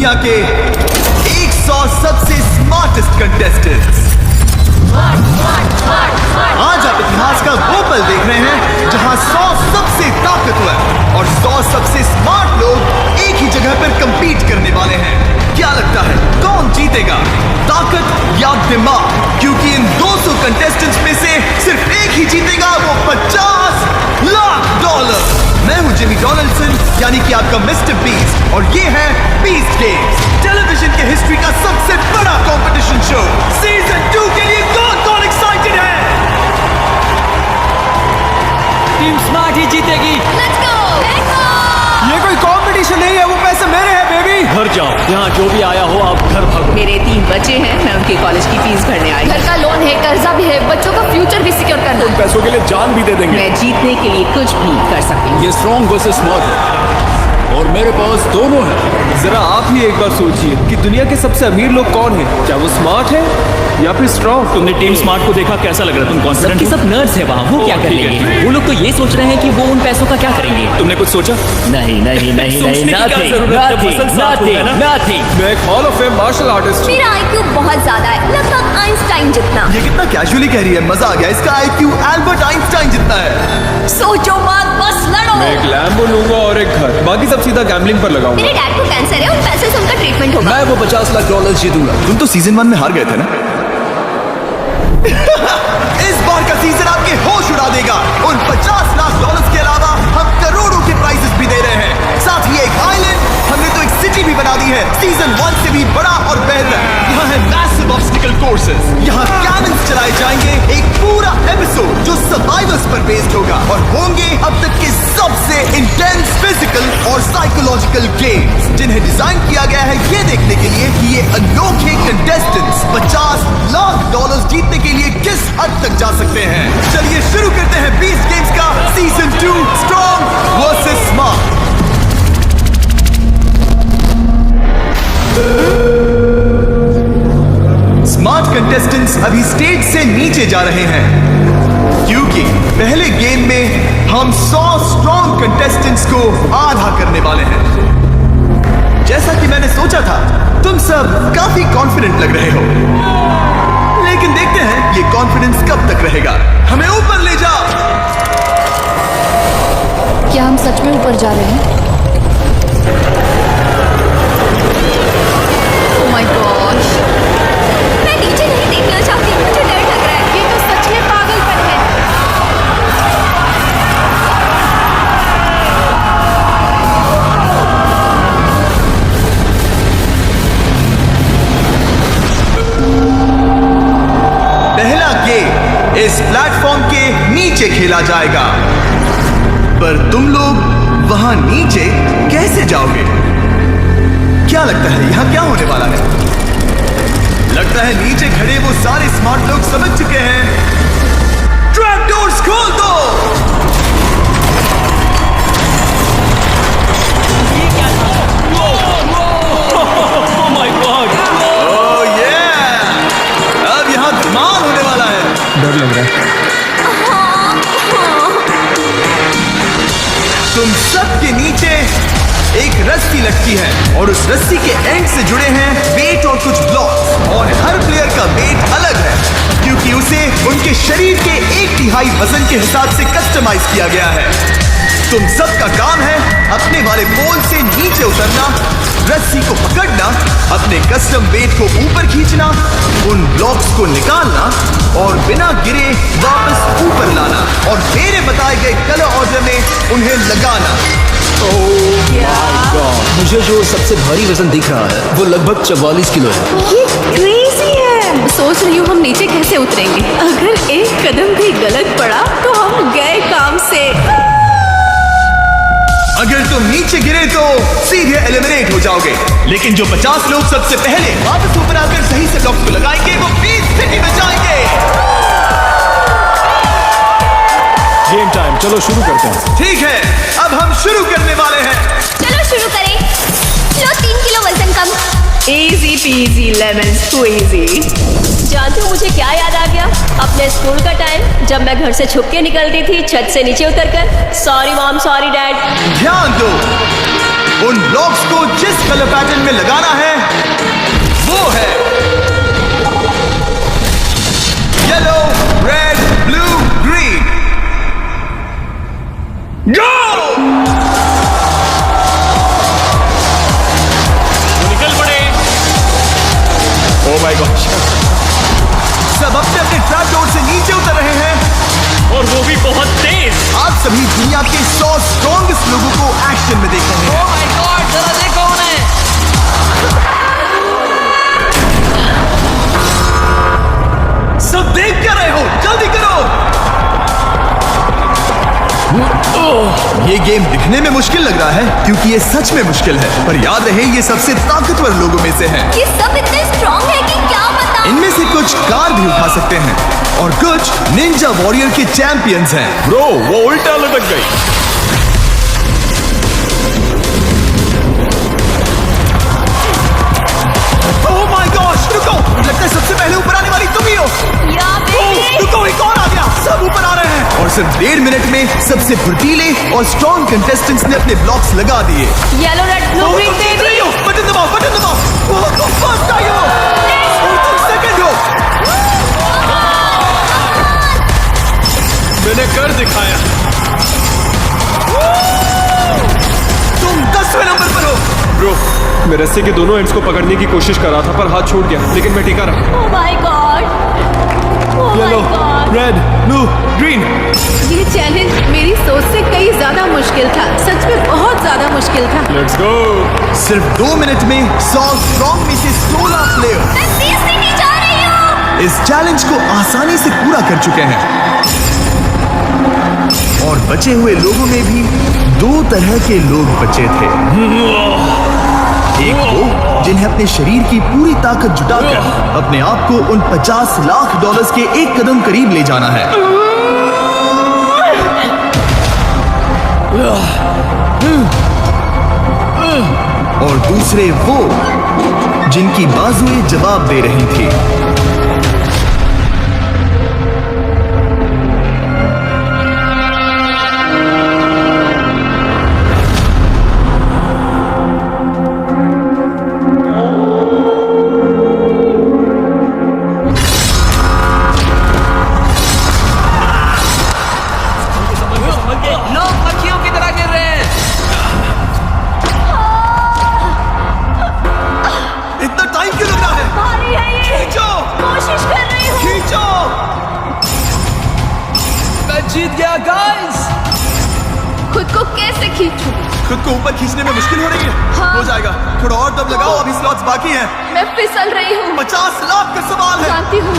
दुनिया के 100 सबसे स्मार्टेस्ट कंटेस्टेंट्स। आज आप इतिहास का वो पल देख रहे हैं जहां 100 सबसे ताकतवर और 100 सबसे स्मार्ट लोग एक ही जगह पर कंपीट करने वाले हैं। क्या लगता है कौन जीतेगा, ताकत या दिमाग? क्योंकि इन 200 कंटेस्टेंट्स में से सिर्फ एक ही जीतेगा, वो $50 लाख। मैं हूं जिमी डोनाल्डसन, यानी कि आपका मिस्टर बीस्ट, और ये है बीस्ट गेम्स, टेलीविजन के हिस्ट्री का सबसे बड़ा कंपटीशन शो। सीजन 2 के लिए कौन एक्साइटेड है? टीम स्मार्ट ही जीतेगी। Let's go! ये कोई कंपटीशन नहीं है, वो पैसे मेरे हैं बेबी। घर जाओ, यहाँ जो भी आया हो आप घर भागो। मेरे 3 बच्चे हैं, मैं उनके कॉलेज की फीस भरने आई। घर का लोन है, कर्जा भी है, बच्चों का फ्यूचर भी सिक्योर करना है। पैसों के लिए जान भी दे देंगे। मैं जीतने के लिए कुछ भी कर सकती हूँ। ये स्ट्रॉन्ग वर्सेस स्मार्ट है और मेरे पास दोनों है। जरा आप ही एक बार सोचिए कि दुनिया के सबसे अमीर लोग कौन हैं? क्या वो स्मार्ट है या फिर स्ट्रॉन्ग? तुमने टीम स्मार्ट को देखा, कैसा लग रहा है? तुम कॉन्फिडेंट हो? सब नर्ड्स है वहाँ, वो क्या कर लेंगे? वो लोग तो ये सोच रहे हैं कि वो उन पैसों का क्या करेंगे। तुमने कुछ सोचा? नहीं नहीं नहीं सोचने की क्या जरूरत है? मसल साफ हो गया ना? nothing। मैं एक hall of fame martial artist. मेरा IQ बहुत ज्यादा है, लगभग आइंस्टाइन जितना। ये कितना कैजुअली कह रही है, मजा आ गया। इसका IQ एल्बर्ट आइंस्टाइन जितना है। सोचो मत, बस लड़ो। मैं एक लैम्बो लूंगा और एक घर, बाकी सब सीधा गैम्बलिंग पर लगाऊंगा। मेरे डैड को कैंसर है, उन पैसे से उनका ट्रीटमेंट होगा। मैं वो $50 लाख जीतूंगा। तुम तो सीजन 1 में हार गए थे ना? इस बार का सीजन आपके होश उड़ा देगा। उन $50 लाख के अलावा हम करोड़ों के प्राइजेस भी दे रहे हैं। साथ ही एक आइलैंड, हमने तो एक सिटी भी बना दी है, सीजन 1 से भी बड़ा और बेहतर। यहाँ है मैसिव ऑब्स्टिकल कोर्सेस, यहाँ कैनन्स चलाए जाएंगे, एक पूरा एपिसोड जो सर्वाइवर्स पर बेस्ड होगा, और होंगे अब तक के सबसे इंटेंस फिजिकल और साइकोलॉजिकल गेम्स, जिन्हें डिजाइन किया गया है ये देखने के लिए कि ये अनोखे कंटेस्टेंट्स $50 लाख जीतने के लिए किस हद तक जा सकते हैं। चलिए शुरू करते हैं बीस्ट गेम्स का season 2, strong versus smart. Smart contestants अभी स्टेज से नीचे जा रहे हैं, क्योंकि पहले गेम में हम 100 स्ट्रॉन्ग कंटेस्टेंट्स को आधा करने वाले हैं। जैसा कि मैंने सोचा था, तुम सब काफी कॉन्फिडेंट लग रहे हो, लेकिन देखते हैं ये कॉन्फिडेंस कब तक रहेगा। हमें ऊपर ले जाओ। क्या हम सच में ऊपर जा रहे हैं? Oh my gosh! मैं नीचे नहीं देखना चाहती, मुझे डर लग रहा है। ये तो सच में पागलपन है। पहला गेम इस प्लेटफॉर्म के नीचे खेला जाएगा, पर तुम लोग वहां नीचे कैसे जाओगे? क्या लगता है यहां क्या होने वाला है? लगता है नीचे खड़े वो सारे स्मार्ट लोग समझ चुके हैं। ट्रैप डोर्स खोल दो। Oh my God! Oh yeah! अब यहां धमाल होने वाला है। डर लग रहा है। तुम सबके नीचे एक रस्सी लगती है, और उस रस्सी के एंड से जुड़े हैं वेट और कुछ ब्लॉक्स, और हर प्लेयर का वेट अलग है, क्योंकि उसे उनके शरीर के 1/3 वजन के हिसाब से कस्टमाइज किया गया है। तुम सबका काम है अपने वाले पोल से नीचे उतरना, रस्सी को पकड़ना, अपने कस्टम वेट को ऊपर खींचना, उन ब्लॉक्स को निकालना और बिना गिरे वापस ऊपर लाना, और मेरे बताए गए कलर ऑर्डर में उन्हें लगाना। मुझे जो सबसे भारी वजन दिख रहा है वो लगभग 44 किलो है। ये क्रेजी है। सोच रही हूँ हम नीचे कैसे उतरेंगे। अगर एक कदम भी गलत पड़ा तो हम गए काम से। अगर तुम नीचे गिरे तो सीधे एलिमिनेट हो जाओगे, लेकिन जो 50 लोग सबसे पहले वापस ऊपर आकर सही से ब्लॉक्स को लगाएंगे वो बीस्ट सिटी में जाएंगे। गेम टाइम, चलो शुरू करते हैं। ठीक है, अब हम शुरू करने वाले हैं। चलो शुरू करें। लो 3 किलो वजन कम। Easy peasy lemon squeezy. जानते हो मुझे क्या याद आ गया? अपने स्कूल का टाइम, जब मैं घर से छुप के निकलती थी छत से नीचे उतरकर। Sorry mom, sorry dad. ध्यान दो, उन ब्लॉक्स को जिस कलर पैटर्न में लगाना है वो है येलो, रेड, ब्लू, ग्रीन। गो! निकल पड़े। Oh my God. सब अपने अपने ट्रैप डोर से नीचे उतर रहे हैं और वो भी बहुत तेज। आप सभी दुनिया के 100 स्ट्रॉन्गेस्ट लोगों को एक्शन में देख रहे हैं। ओह माय गॉड, जरा देखो उन्हें। सब देख क्या रहे हो, जल्दी करो। ये गेम दिखने में मुश्किल लग रहा है क्योंकि ये सच में मुश्किल है, पर याद रहे ये सबसे ताकतवर लोगों में से है। ये सब इतने स्ट्रॉन्ग है कि क्या बताऊं। इनमें से कुछ कार भी उठा सकते हैं और कुछ निंजा वॉरियर के चैंपियंस हैं। ब्रो वो उल्टा लटक गई। ओह माय गॉश, रुको, लगता है सबसे पहले ऊपर आने वाली तुम ही हो। या बेबी। रुको, एक और आ गया। सब ऊपर आ रहे हैं और सिर्फ 1.5 मिनट में सबसे फुर्तीले और स्ट्रॉन्ग कंटेस्टेंट्स ने अपने ब्लॉक्स लगा दिए। येलो रेड ब्लू ओह, ग्रीन तुम जीत बेबी। रही हो। बटन दबाओ, बटन दबाओ। ओह, तुम फर्स्ट आई हो और तुम सेकंड हो। मैंने कर दिखाया। तुम 10वें नंबर पर हो। ब्रो मैं रस्सी के दोनों एंड्स को पकड़ने की कोशिश कर रहा था पर हाथ छूट गया, लेकिन मैं टिका रहा। Oh my God, oh my God. Red, blue, green. ये चैलेंज मेरी सोच से कई ज्यादा मुश्किल था, सच में बहुत ज्यादा मुश्किल था। Let's go. सिर्फ 2 मिनट में 100 स्ट्रॉन्ग में से 16 प्लेयर मैं सीधी नहीं जा रही हूँ। इस चैलेंज को आसानी से पूरा कर चुके हैं और बचे हुए लोगों में भी 2 तरह के लोग बचे थे। एक वो जिन्हें अपने शरीर की पूरी ताकत जुटाकर अपने आप को उन $50 लाख के एक कदम करीब ले जाना है, और दूसरे वो जिनकी बाजुएं जवाब दे रही थी। लोग मक्खियों की तरह गिर रहे हैं। इतना टाइम क्यों लग रहा है? भारी है ये। खींचो, कोशिश कर रही हूँ। खींचो। मैं जीत गया गाइस। खुद को कैसे खींचूं? खुद को ऊपर खींचने में मुश्किल हो रही है। हाँ। हो जाएगा, थोड़ा और दम लगाओ, अभी स्लॉट्स बाकी हैं। मैं फिसल रही हूँ। 50 लाख का सवाल है। जानती हूँ।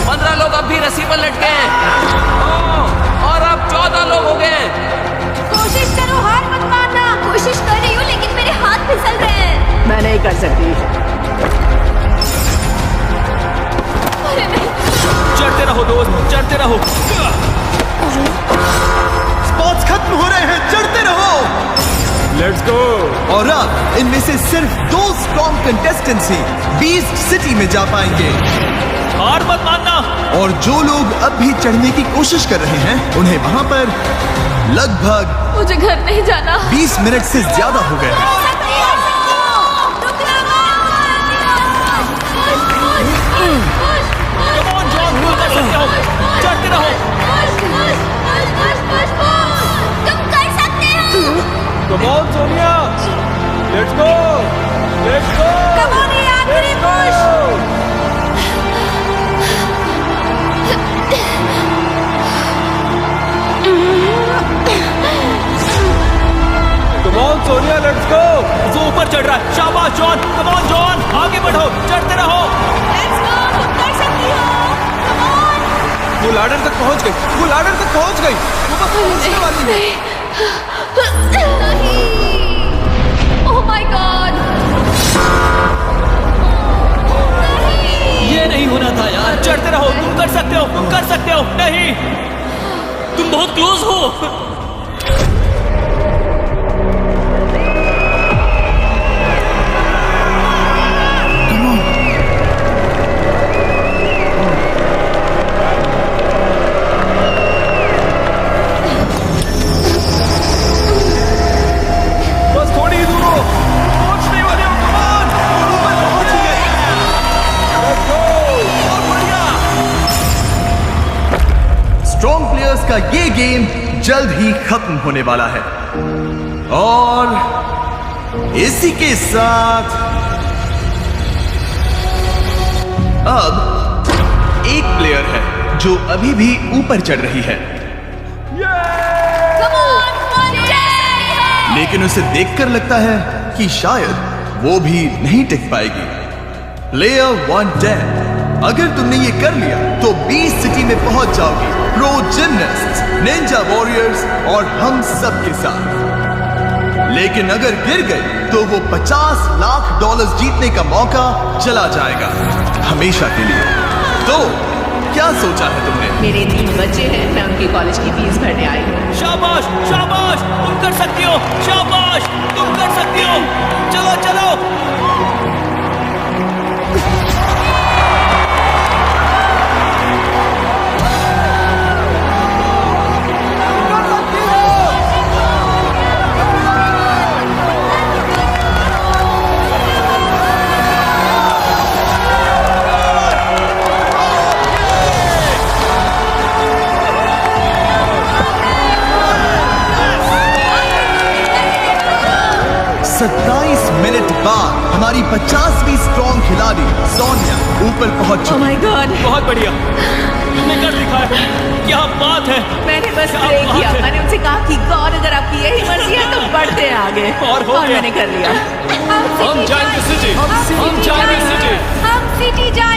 15 लोग अब भी रस्सी पर लटके हैं। और अब 14 लोग हो गए। कोशिश करो, हार मत मानना। कोशिश कर रही हूँ लेकिन मेरे हाथ फिसल रहे हैं। मैं नहीं कर सकती। अरे नहीं। चढ़ते रहो दोस्त, चढ़ते रहो। स्पॉट्स खत्म हो रहे हैं, चढ़ते रहो। Let's go. और अब इनमें से सिर्फ 2 स्ट्रॉन्ग कंटेस्टेंट्स ही बीस्ट सिटी में जा पाएंगे। हार मत मानना। और जो लोग अब भी चढ़ने की कोशिश कर रहे हैं उन्हें वहां पर लगभग मुझे घर नहीं जाना। 20 मिनट से ज्यादा हो गए हैं। Come on, John, तुम कर सकते हो। चढ़ते रहो। तुम कर सकते हो। Come on Sonia. Let's go. Let's go. Come on, ये आखिरी push. Come on Sonia, let's go. वो ऊपर चढ़ रहा है। शाबाश जॉन, कम ऑन जॉन, आगे बढ़ो, चढ़ते रहो। Let's go, तुम कर सकती हो। Come on। वो लैडर तक पहुंच गई। वो लैडर तक पहुंच गई। वो बस पहुंचने वाली है। Oh my God। ये नहीं होना था यार। चढ़ते रहो, तुम कर सकते हो, तुम कर सकते हो। नहीं, तुम बहुत क्लोज हो। स्ट्रॉन्ग प्लेयर्स का ये गेम जल्द ही खत्म होने वाला है और इसी के साथ अब एक प्लेयर है जो अभी भी ऊपर चढ़ रही है, लेकिन उसे देखकर लगता है कि शायद वो भी नहीं टिक पाएगी। प्लेयर 110, अगर तुमने ये कर लिया तो 20 सिटी में पहुंच जाओगी प्रो जिमनास्ट, निंजा वॉरियर्स और हम सब के साथ। लेकिन अगर गिर गई तो वो $50 लाख जीतने का मौका चला जाएगा हमेशा के लिए। तो क्या सोचा है तुमने? मेरे 3 बच्चे हैं, मैं उनकी कॉलेज की फीस भरने आई हूँ। शाबाश शाबाश, तुम कर सकती हो, शाबाश तुम कर सकती हो, चलो चलो। मिनट बाद हमारी 50वीं स्ट्रॉन्ग खिलाड़ी सोनिया ऊपर पहुंच ओह चुकी माय गॉड, बहुत बढ़िया, तुमने कर दिखाया, क्या बात है। मैंने बस क्या प्रे बात किया। है। मैंने उनसे कहा कि गॉड अगर आपकी यही मर्जी है तो बढ़ते हैं आगे, और हो गया। मैंने कर लिया। हम जाएंगे सिटी, हम जाएंगे सिटी। हम सिटी जा